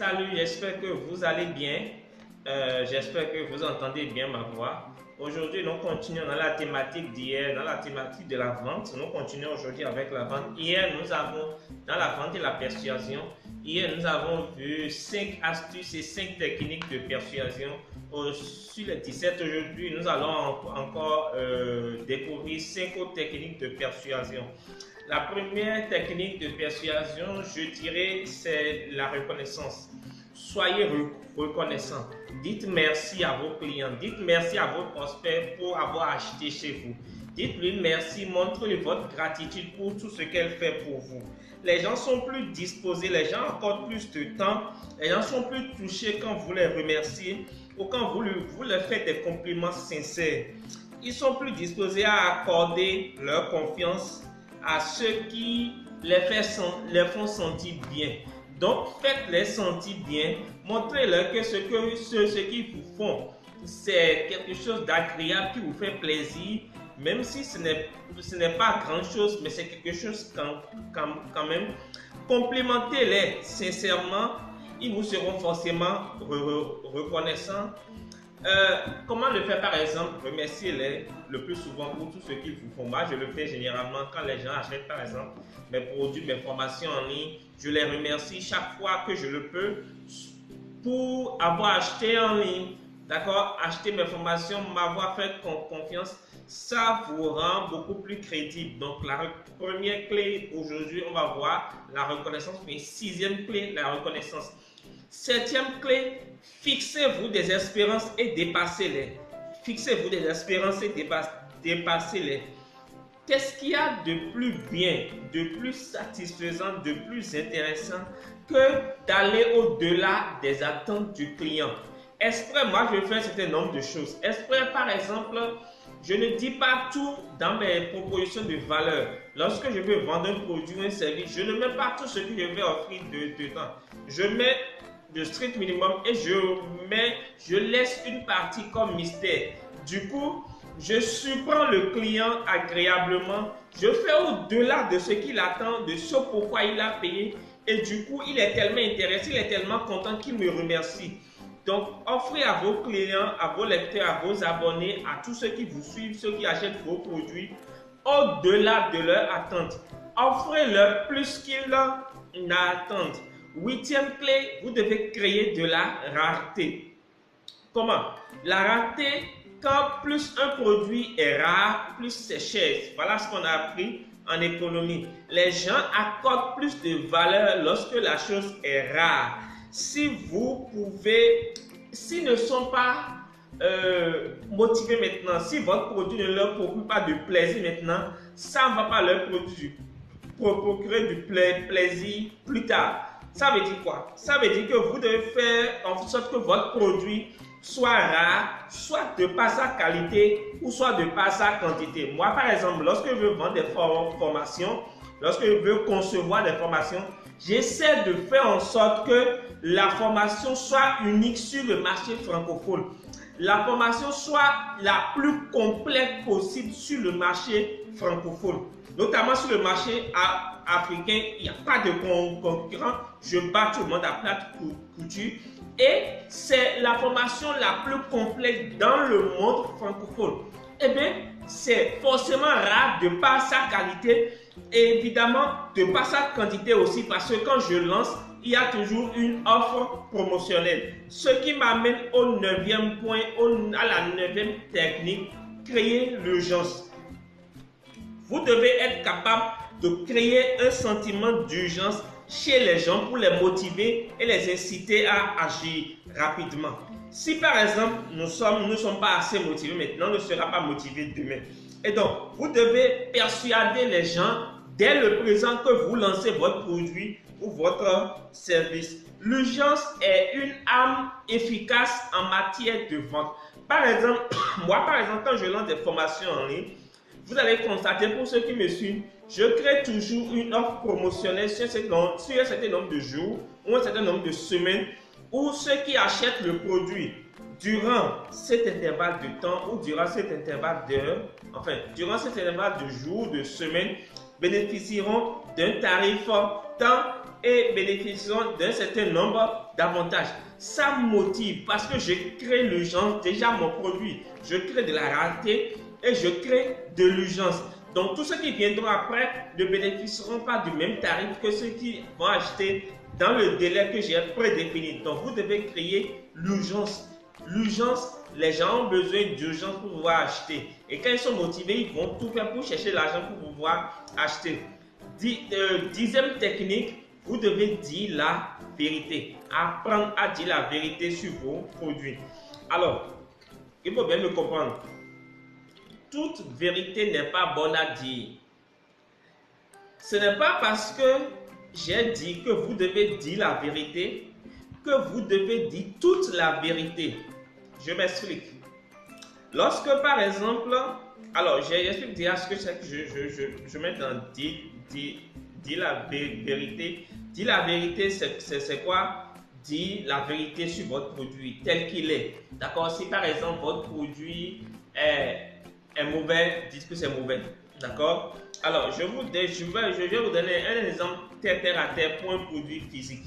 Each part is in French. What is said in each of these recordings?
Salut, j'espère que vous allez bien. J'espère que vous entendez bien ma voix. Aujourd'hui, nous continuons dans la thématique d'hier, dans la thématique de la vente. Nous continuons aujourd'hui avec la vente. Hier, nous avons, dans la vente et la persuasion, hier, nous avons vu 5 astuces et 5 techniques de persuasion. Sur les 17, aujourd'hui, nous allons encore découvrir 5 autres techniques de persuasion. La première technique de persuasion, je dirais, c'est la reconnaissance. Soyez reconnaissant. Dites merci à vos clients. Dites merci à vos prospects pour avoir acheté chez vous. Dites-lui merci. Montrez votre gratitude pour tout ce qu'elle fait pour vous. Les gens sont plus disposés. Les gens accordent plus de temps. Les gens sont plus touchés quand vous les remerciez ou quand vous leur faites des compliments sincères. Ils sont plus disposés à accorder leur confiance à ceux qui les font sentir bien. Donc, faites-les sentir bien. Montrez-leur que ce qu'ils vous font, c'est quelque chose d'agréable qui vous fait plaisir. Même si ce n'est pas grand-chose, mais c'est quelque chose quand même. Complimentez-les sincèrement. Ils vous seront forcément reconnaissants. Comment le faire par exemple? Remerciez-les le plus souvent pour tout ce qu'ils vous font. Moi, je le fais généralement quand les gens achètent par exemple mes produits, mes formations en ligne. Je les remercie chaque fois que je le peux pour avoir acheté en ligne. D'accord? Acheter mes formations, m'avoir fait confiance, ça vous rend beaucoup plus crédible. Donc, la première clé aujourd'hui, on va voir la reconnaissance. Mais sixième clé, la reconnaissance. Septième clé, fixez-vous des espérances et dépassez-les. Fixez-vous des espérances et dépassez-les. Qu'est-ce qu'il y a de plus bien, de plus satisfaisant, de plus intéressant que d'aller au-delà des attentes du client? Exprès, moi je fais un certain nombre de choses. Exprès, par exemple, je ne dis pas tout dans mes propositions de valeur. Lorsque je veux vendre un produit ou un service, je ne mets pas tout ce que je vais offrir dedans. Je mets le strict minimum et je laisse une partie comme mystère. Du coup, je surprends le client agréablement. Je fais au-delà de ce qu'il attend, de ce pourquoi il a payé. Et du coup, il est tellement intéressé, il est tellement content qu'il me remercie. Donc, offrez à vos clients, à vos lecteurs, à vos abonnés, à tous ceux qui vous suivent, ceux qui achètent vos produits, au-delà de leur attente. Offrez-leur plus qu'ils n'attendent. Huitième clé, vous devez créer de la rareté. Comment? La rareté, quand plus un produit est rare, plus c'est cher. Voilà ce qu'on a appris en économie. Les gens accordent plus de valeur lorsque la chose est rare. S'ils ne sont pas motivés maintenant, si votre produit ne leur procure pas de plaisir maintenant, ça ne va pas leur procurer du plaisir plus tard. Ça veut dire quoi? Ça veut dire que vous devez faire en sorte que votre produit soit rare, soit de par sa qualité ou soit de par sa quantité. Moi, par exemple, lorsque je veux vendre des formations, lorsque je veux concevoir des formations, j'essaie de faire en sorte que la formation soit unique sur le marché francophone. La formation soit la plus complète possible sur le marché francophone. Notamment sur le marché africain, il n'y a pas de concurrent. Je bats tout le monde à plate couture. Et c'est la formation la plus complète dans le monde francophone. Eh bien, c'est forcément rare de par sa qualité et évidemment de par sa quantité aussi, parce que quand je lance, il y a toujours une offre promotionnelle. Ce qui m'amène au 9e point, à la 9e technique, créer l'urgence. Vous devez être capable de créer un sentiment d'urgence chez les gens pour les motiver et les inciter à agir rapidement. Si par exemple, nous ne sommes pas assez motivés maintenant, on ne sera pas motivé demain. Et donc, vous devez persuader les gens dès le présent que vous lancez votre produit ou votre service. L'urgence est une arme efficace en matière de vente. Par exemple, moi, quand je lance des formations en ligne, vous allez constater, pour ceux qui me suivent, je crée toujours une offre promotionnelle sur un certain nombre de jours ou un certain nombre de semaines où ceux qui achètent le produit durant cet intervalle de temps ou durant cet intervalle d'heures, durant cet intervalle de jours, de semaines, bénéficieront d'un tarif tant et bénéficieront d'un certain nombre d'avantages. Ça me motive parce que je crée l'urgence. Déjà mon produit, je crée de la rareté et je crée de l'urgence. Donc tous ceux qui viendront après ne bénéficieront pas du même tarif que ceux qui vont acheter dans le délai que j'ai prédéfini. Donc vous devez créer l'urgence. L'urgence, les gens ont besoin d'urgence pour pouvoir acheter. Et quand ils sont motivés, ils vont tout faire pour chercher l'argent pour pouvoir acheter. Dixième technique, vous devez dire la vérité. Apprendre à dire la vérité sur vos produits. Alors, il faut bien me comprendre. Toute vérité n'est pas bonne à dire. Ce n'est pas parce que j'ai dit que vous devez dire la vérité que vous devez dire toute la vérité. Je m'explique. Lorsque par exemple, alors j'explique déjà ce que c'est que je mets dans dire la vérité. Dire la vérité, c'est quoi? Dire la vérité sur votre produit tel qu'il est. D'accord? Si par exemple votre produit est mauvais, dites que c'est mauvais. D'accord? Alors, je vais vous donner un exemple terre à terre pour un produit physique.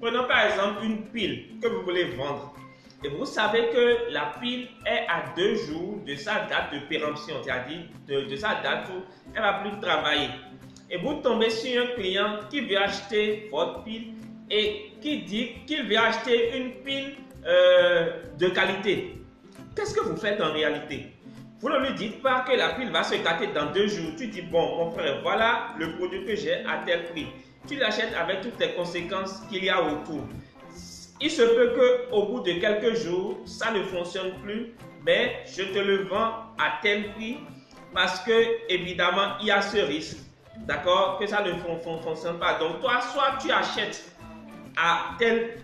Prenons par exemple une pile que vous voulez vendre. Et vous savez que la pile est à 2 jours de sa date de péremption, c'est-à-dire de sa date où elle ne va plus travailler. Et vous tombez sur un client qui veut acheter votre pile et qui dit qu'il veut acheter une pile de qualité. Qu'est-ce que vous faites en réalité? Vous ne lui dites pas que la pile va se gâter dans 2 jours. Tu dis, bon, mon frère, voilà le produit que j'ai à tel prix. Tu l'achètes avec toutes les conséquences qu'il y a autour. Il se peut qu'au bout de quelques jours, ça ne fonctionne plus, mais je te le vends à tel prix parce que, évidemment, il y a ce risque, d'accord, que ça ne fonctionne pas. Donc, toi, soit tu achètes à tel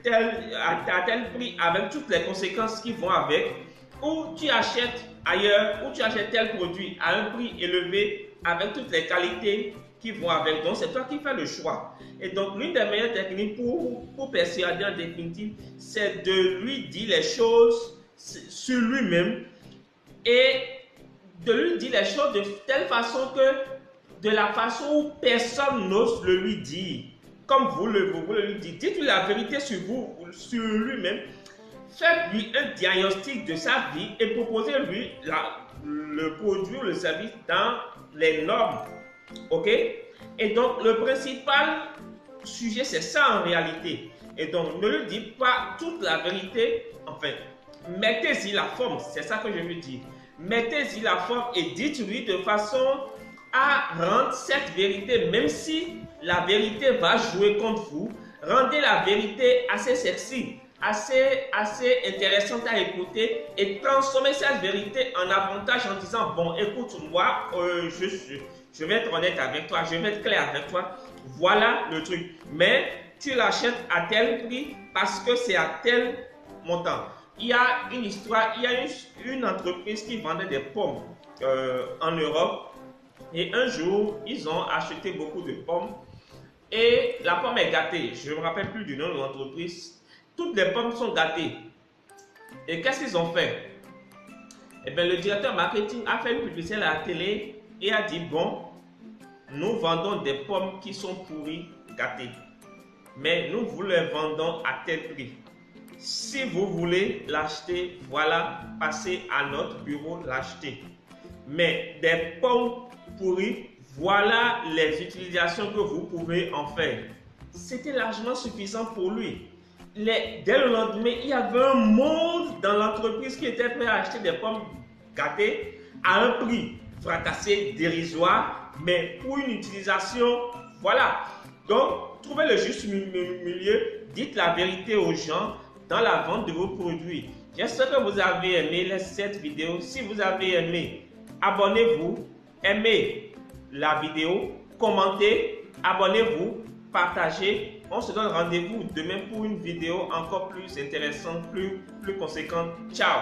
prix avec toutes les conséquences qui vont avec, ou tu achètes ailleurs, ou tu achètes tel produit à un prix élevé avec toutes les qualités qui vont avec. Donc, c'est toi qui fais le choix. Et donc, l'une des meilleures techniques pour persuader en définitive, c'est de lui dire les choses sur lui-même et de lui dire les choses de telle façon que, de la façon où personne n'ose le lui dire. Comme vous le lui dites. Dites-lui la vérité sur lui-même. Faites-lui un diagnostic de sa vie et proposez-lui le produit ou le service dans les normes. Ok? Et donc, le principal sujet, c'est ça en réalité. Et donc, ne lui dites pas toute la vérité. Enfin, mettez-y la forme. C'est ça que je veux dire. Mettez-y la forme et dites-lui de façon à rendre cette vérité, même si la vérité va jouer contre vous, rendez la vérité assez sexy, assez intéressante à écouter et transformez cette vérité en avantage en disant, bon, écoute, moi, je vais être honnête avec toi, je vais être clair avec toi, voilà le truc. Mais tu l'achètes à tel prix parce que c'est à tel montant. Il y a une histoire, il y a une entreprise qui vendait des pommes en Europe et un jour, ils ont acheté beaucoup de pommes et la pomme est gâtée. Je ne me rappelle plus du nom de l'entreprise. Toutes les pommes sont gâtées. Et qu'est-ce qu'ils ont fait? Eh bien, le directeur marketing a fait une publicité à la télé et a dit, bon, nous vendons des pommes qui sont pourries, gâtées. Mais nous vous les vendons à tel prix. Si vous voulez l'acheter, voilà, passez à notre bureau l'acheter. Mais des pommes pourries, voilà les utilisations que vous pouvez en faire. C'était largement suffisant pour lui. Dès le lendemain, il y avait un monde dans l'entreprise qui était prêt à acheter des pommes gâtées à un prix fracassé, dérisoire, mais pour une utilisation, voilà. Donc, trouvez le juste milieu, dites la vérité aux gens dans la vente de vos produits. J'espère que vous avez aimé cette vidéo. Si vous avez aimé, abonnez-vous, aimez la vidéo, commentez, abonnez-vous, partagez. On se donne rendez-vous demain pour une vidéo encore plus intéressante, plus conséquente. Ciao!